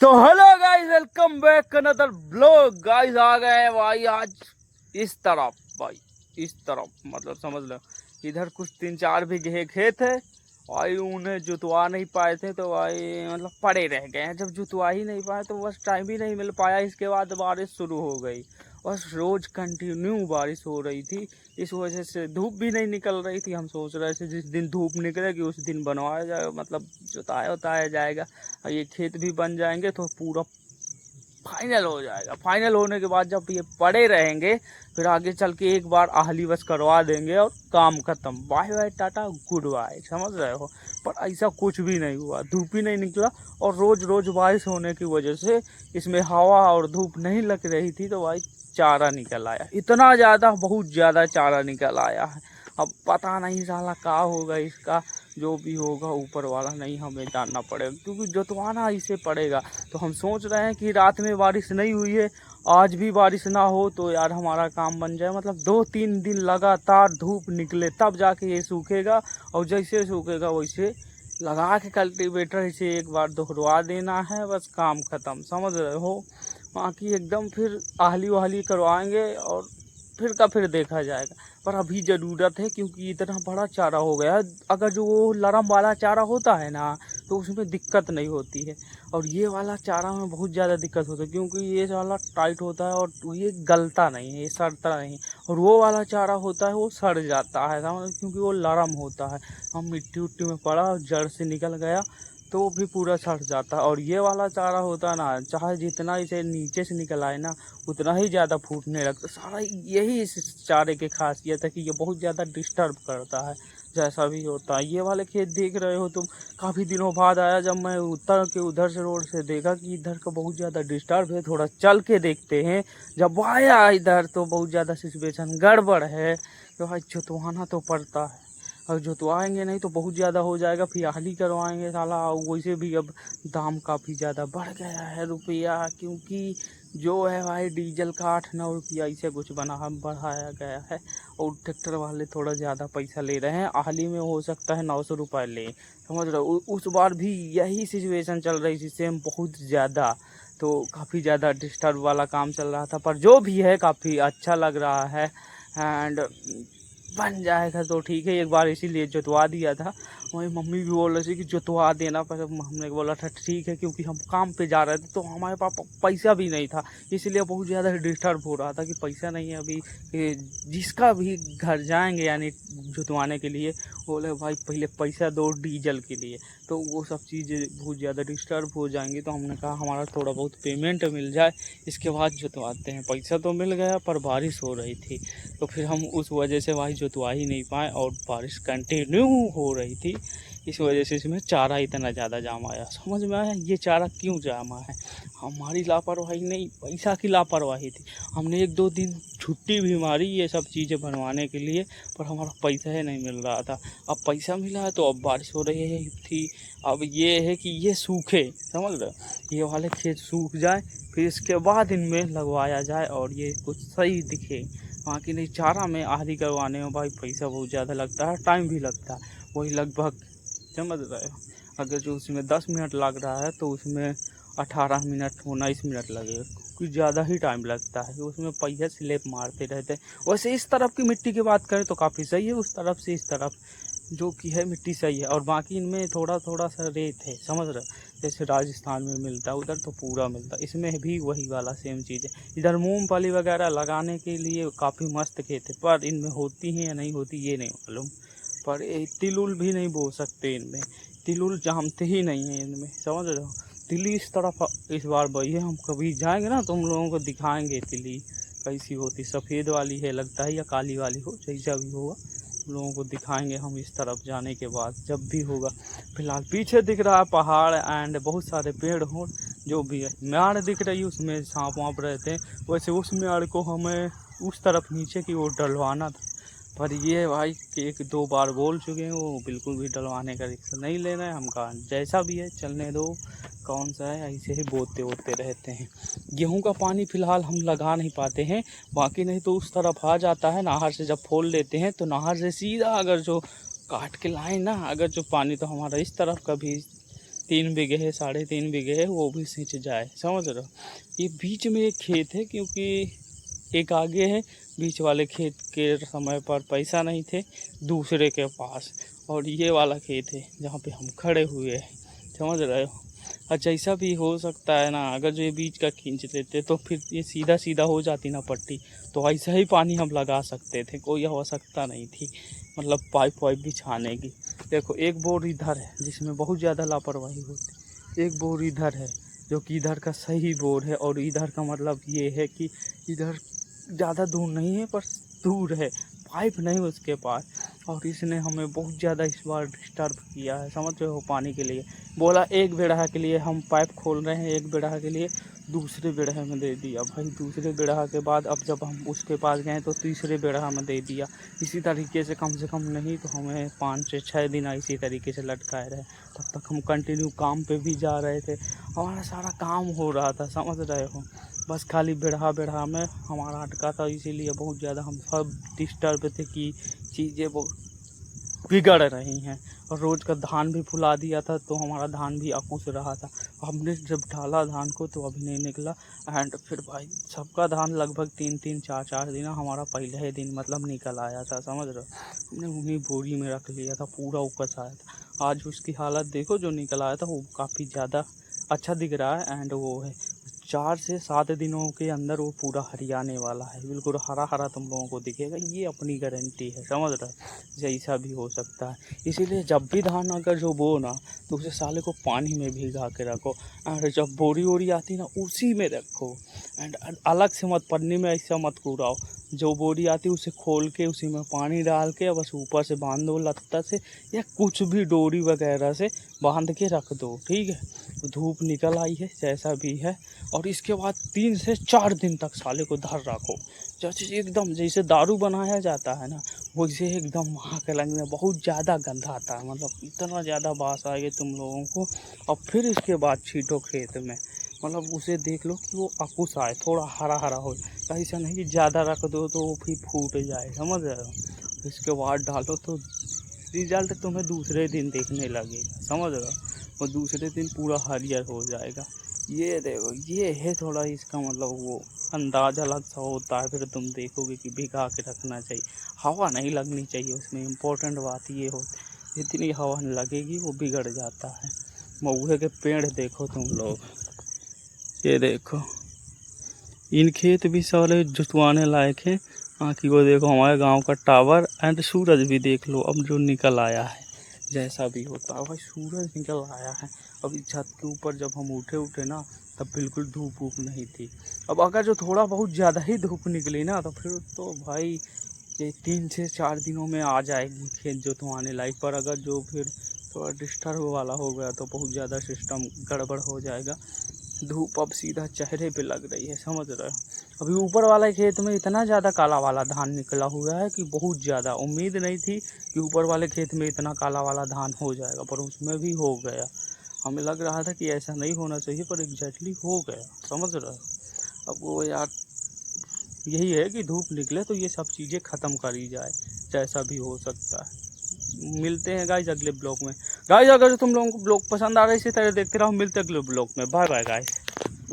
तो hello guys, welcome back another blog. Guys आ गए हैं भाई आज इस तरफ। भाई इस तरफ मतलब समझ लो, इधर कुछ 3-4 बीघे खेत है भाई, उन्हें जुतवा नहीं पाए थे तो भाई मतलब पड़े रह गए हैं। जब जुतवा ही नहीं पाए तो बस टाइम ही नहीं मिल पाया। इसके बाद बारिश शुरू हो गई, बस रोज कंटिन्यू बारिश हो रही थी। इस वजह से धूप भी नहीं निकल रही थी। हम सोच रहे थे जिस दिन धूप निकलेगी उस दिन बनवाया जाएगा, मतलब जुताया उताया जाएगा और ये खेत भी बन जाएंगे तो पूरा फाइनल हो जाएगा। फाइनल होने के बाद जब ये पड़े रहेंगे फिर आगे चल के एक बार आहली बस करवा देंगे और काम खत्म। Bye bye tata good bye, समझ रहे हो। पर ऐसा कुछ भी नहीं हुआ, धूप ही नहीं निकला। और रोज रोज बारिश होने की वजह से इसमें हवा और धूप नहीं लग रही थी तो भाई चारा निकल आया। इतना ज़्यादा, बहुत ज़्यादा चारा निकल आया है। अब पता नहीं साला क्या होगा इसका। जो भी होगा ऊपर वाला, नहीं हमें जानना पड़ेगा क्योंकि जोतवाना इसे पड़ेगा। तो हम सोच रहे हैं कि रात में बारिश नहीं हुई है, आज भी बारिश ना हो तो यार हमारा काम बन जाए। मतलब 2-3 दिन लगातार धूप निकले तब जाके ये सूखेगा। और जैसे सूखेगा वैसे लगा के कल्टीवेटर इसे एक बार दोहरवा देना है, बस काम खत्म, समझ रहे हो। बाकी एकदम फिर आहली वहली करवाएंगे और फिर का फिर देखा जाएगा। पर अभी ज़रूरत है क्योंकि इतना बड़ा चारा हो गया है। अगर जो वो लरम वाला चारा होता है ना तो उसमें दिक्कत नहीं होती है, और ये वाला चारा में बहुत ज़्यादा दिक्कत होती है क्योंकि ये वाला टाइट होता है और ये गलता नहीं है, ये सड़ता नहीं। और वो वाला चारा होता है वो सड़ जाता है, समझ, क्योंकि वो लरम होता है। हम मिट्टी उट्टी में पड़ा जड़ से निकल गया तो वो भी पूरा सड़ जाता है। और ये वाला चारा होता है ना, चाहे जितना इसे नीचे से निकल आए ना उतना ही ज़्यादा फूटने लगता। सारा यही इस चारे की खासियत है कि ये बहुत ज़्यादा डिस्टर्ब करता है। जैसा भी होता है, ये वाले खेत देख रहे हो तुम, काफ़ी दिनों बाद आया जब मैं उत्तर के उधर से रोड से देखा कि इधर का बहुत ज़्यादा डिस्टर्ब है, थोड़ा चल के देखते हैं। जब आया इधर तो बहुत ज़्यादा सिचुएशन गड़बड़ है। तो भाई जुतवाना तो पड़ता है, और जुतवाएंगे नहीं तो बहुत ज़्यादा हो जाएगा। फिर आहली करवाएंगे साला, वैसे भी अब दाम काफ़ी ज़्यादा बढ़ गया है रुपया, क्योंकि जो है भाई डीजल का 8-9 रुपया ऐसे कुछ बढ़ाया गया है। और ट्रैक्टर वाले थोड़ा ज़्यादा पैसा ले रहे हैं। आहली में हो सकता है 900 रुपये ले, समझ रहे हो। उस बार भी यही सिचुएशन चल रही थी सेम, बहुत ज़्यादा। तो काफ़ी ज़्यादा डिस्टर्ब वाला काम चल रहा था, पर जो भी है काफ़ी अच्छा लग रहा है। एंड बन जाएगा तो ठीक है। एक बार इसीलिए जुतवा दिया था। वही मम्मी भी बोल रही थी कि जुतवा देना, पर हमने बोला था ठीक है क्योंकि हम काम पे जा रहे थे तो हमारे पास पैसा भी नहीं था, इसलिए बहुत ज़्यादा डिस्टर्ब हो रहा था कि पैसा नहीं है अभी। जिसका भी घर जाएंगे यानी जुतवाने के लिए, बोले भाई पहले पैसा दो डीजल के लिए, तो वो सब चीज़ें बहुत ज़्यादा डिस्टर्ब हो जाएंगी। तो हमने कहा हमारा थोड़ा बहुत पेमेंट मिल जाए इसके बाद जुतवाते हैं। पैसा तो मिल गया पर बारिश हो रही थी तो फिर हम उस वजह से भाई जुतवा ही नहीं पाए, और बारिश कंटिन्यू हो रही थी। इस वजह से इसमें चारा इतना ज़्यादा जाम आया। समझ में आया ये चारा क्यों जामा है? हमारी लापरवाही नहीं, पैसा की लापरवाही थी। हमने 1-2 दिन छुट्टी भी मारी ये सब चीज़ें बनवाने के लिए, पर हमारा पैसा ही नहीं मिल रहा था। अब पैसा मिला है तो अब बारिश हो रही है थी। अब ये है कि ये सूखे, समझ रहे हो, ये वाले खेत सूख जाए फिर इसके बाद इनमें लगवाया जाए और ये कुछ सही दिखे। बाकी नहीं, चारा में आधी करवाने में भाई पैसा बहुत ज़्यादा लगता है, टाइम भी लगता है। वही लगभग, समझ रहे हो, अगर जो उसमें 10 मिनट लग रहा है तो उसमें 18 मिनट 19 मिनट लगेगा, कुछ ज़्यादा ही टाइम लगता है। उसमें पहिया स्लेप मारते रहते हैं। वैसे इस तरफ की मिट्टी की बात करें तो काफ़ी सही है, उस तरफ से इस तरफ जो कि है मिट्टी सही है, और बाकी इनमें थोड़ा थोड़ा सा रेत है, समझ रहे हो। जैसे राजस्थान में मिलता है उधर तो पूरा मिलता है, इसमें भी वही वाला सेम चीज़ है। इधर मूंगफली वगैरह लगाने के लिए काफ़ी मस्त खेत है, पर इनमें होती हैं या नहीं होती ये नहीं मालूम। पर तिल उल भी नहीं बो सकते इनमें, तिल उल जमते ही नहीं है इनमें, समझ रहे हो। तिली इस तरफ इस बार भाई है, हम कभी जाएंगे ना तो हम लोगों को दिखाएंगे तिली कैसी होती। सफ़ेद वाली है लगता है या काली वाली हो, जैसा भी होगा लोगों को दिखाएंगे हम इस तरफ जाने के बाद जब भी होगा। फिलहाल पीछे दिख रहा है पहाड़ एंड बहुत सारे पेड़ हों, जो भी है म्याड़ दिख रही है उसमें सांप वाँप रहते हैं। वैसे उस म्याड़ को हमें उस तरफ नीचे की ओर डलवाना था, पर ये भाई कि 1-2 बार बोल चुके हैं वो बिल्कुल भी डलवाने का रिक्स नहीं लेना है। हम कहा जैसा भी है चलने दो, कौन सा है, ऐसे ही बोते होते रहते हैं। गेहूं का पानी फ़िलहाल हम लगा नहीं पाते हैं, बाकी नहीं तो उस तरफ आ जाता है। नहर से जब खोल लेते हैं तो नहर से सीधा अगर जो काट के लाएँ ना, अगर जो पानी, तो हमारा इस तरफ का भी 3 बीघे है, 3.5 बीघे है, वो भी सिंच जाए, समझ रहे हो। ये बीच में एक खेत है, क्योंकि एक आगे है, बीच वाले खेत के समय पर पैसा नहीं थे दूसरे के पास, और ये वाला खेत है जहाँ पे हम खड़े हुए हैं, समझ रहे हो। अच्छा, ऐसा भी हो सकता है ना, अगर जो ये बीच का खींच लेते तो फिर ये सीधा सीधा हो जाती ना पट्टी, तो ऐसा ही पानी हम लगा सकते थे, कोई आवश्यकता नहीं थी मतलब पाइप वाइप बिछाने की। देखो, एक बोर इधर है जिसमें बहुत ज़्यादा लापरवाही होती, एक बोर इधर है जो कि इधर का सही बोर है, और इधर का मतलब ये है कि इधर ज़्यादा दूर नहीं है पर दूर है, पाइप नहीं उसके पास, और इसने हमें बहुत ज़्यादा इस बार डिस्टर्ब किया है, समझ रहे हो। पानी के लिए बोला 1 बिगहा के लिए हम पाइप खोल रहे हैं, 1 बिगहा के लिए, दूसरे बिगहे में दे दिया भाई, दूसरे बिगहा के बाद अब जब हम उसके पास गए तो तीसरे बिगहा में दे दिया। इसी तरीके से कम नहीं तो हमें 5 से 6 दिन इसी तरीके से लटकाए रहे, तब तक हम कंटिन्यू काम पे भी जा रहे थे, हमारा सारा काम हो रहा था, समझ रहे हो। बस खाली बिगहा में हमारा अटका था, इसीलिए बहुत ज़्यादा हम सब डिस्टर्ब थे कि चीज़ें बहुत बिगड़ रही हैं, और रोज़ का धान भी फुला दिया था तो हमारा धान भी अकुश रहा था। हमने जब डाला धान को तो अभी नहीं निकला, एंड फिर भाई सबका धान लगभग 3-3 4-4 दिन, हमारा पहले ही दिन मतलब निकल आया था, समझ रहे हो। हमने उन्हीं बोरी में रख लिया था, पूरा उकस आया था। आज उसकी हालत देखो, जो निकल आया था वो काफ़ी ज़्यादा अच्छा दिख रहा है, एंड वो है 4 से 7 दिनों के अंदर वो पूरा हरियाने वाला है, बिल्कुल हरा हरा तुम लोगों को दिखेगा, ये अपनी गारंटी है, समझ रहे हो। जैसा भी हो सकता है, इसीलिए जब भी धान अगर जो बो ना, तो उसे साले को पानी में भिगा के रखो, एंड जब बोरी वोरी आती ना उसी में रखो, एंड अलग से मत, पन्नी में ऐसा मत कूड़ाओ। जो बोरी आती है उसे खोल के उसी में पानी डाल के बस ऊपर से बांध दो लत्ता से, या कुछ भी डोरी वगैरह से बांध के रख दो, ठीक है। धूप निकल आई है जैसा भी है, और इसके बाद 3 से 4 दिन तक साले को धर रखो, जैसे एकदम जैसे दारू बनाया जाता है ना, वैसे एकदम वहाँ के लगने में बहुत ज़्यादा गंदा आता है, मतलब इतना ज़्यादा बास आएगी तुम लोगों को। और फिर इसके बाद छींटो खेत में, मतलब उसे देख लो कि वो अकुश आए, थोड़ा हरा हरा हो, ऐसा नहीं कि ज़्यादा रख दो तो वो फिर फूट जाए, समझ रहे हो। इसके बाद डालो तो रिजल्ट तुम्हें दूसरे दिन देखने लगेगा, समझ रहे हो, और दूसरे दिन पूरा हरियर हो जाएगा। ये देखो, ये है थोड़ा इसका मतलब वो अंदाज़ अलग सा होता है, फिर तुम देखोगे कि भिगा के रखना चाहिए, हवा नहीं लगनी चाहिए उसमें, इम्पोर्टेंट बात ये हो, जितनी हवा लगेगी वो बिगड़ जाता है। महुए के पेड़ देखो तुम लोग, ये देखो, इन खेत भी सारे जुतवाने लायक हैं। आँखी को देखो, हमारे गांव का टावर, एंड सूरज भी देख लो अब जो निकल आया है, जैसा भी होता है भाई सूरज निकल आया है। अभी छत के ऊपर जब हम उठे ना, तब बिल्कुल धूप वूप नहीं थी। अब अगर जो थोड़ा बहुत ज़्यादा ही धूप निकली ना, तो फिर तो भाई ये 3 से 4 दिनों में आ जाएगी खेत जोतवाने लायक, पर अगर जो फिर थोड़ा डिस्टर्ब वाला हो गया तो बहुत ज़्यादा सिस्टम गड़बड़ हो जाएगा। धूप अब सीधा चेहरे पे लग रही है, समझ रहे हो। अभी ऊपर वाले खेत में इतना ज़्यादा काला वाला धान निकला हुआ है कि बहुत ज़्यादा, उम्मीद नहीं थी कि ऊपर वाले खेत में इतना काला वाला धान हो जाएगा, पर उसमें भी हो गया। हमें लग रहा था कि ऐसा नहीं होना चाहिए, पर एग्जैक्टली हो गया, समझ रहे हो। अब वो यार यही है कि धूप निकले तो ये सब चीज़ें ख़त्म करी जाए, जैसा भी हो सकता है। मिलते हैं गाइज अगले ब्लॉग में। गाइज अगर तुम लोगों को ब्लॉग पसंद आ रहा है इसी तरह देखते रहो, मिलते हैं अगले ब्लॉग में, बाय बाय गाइज।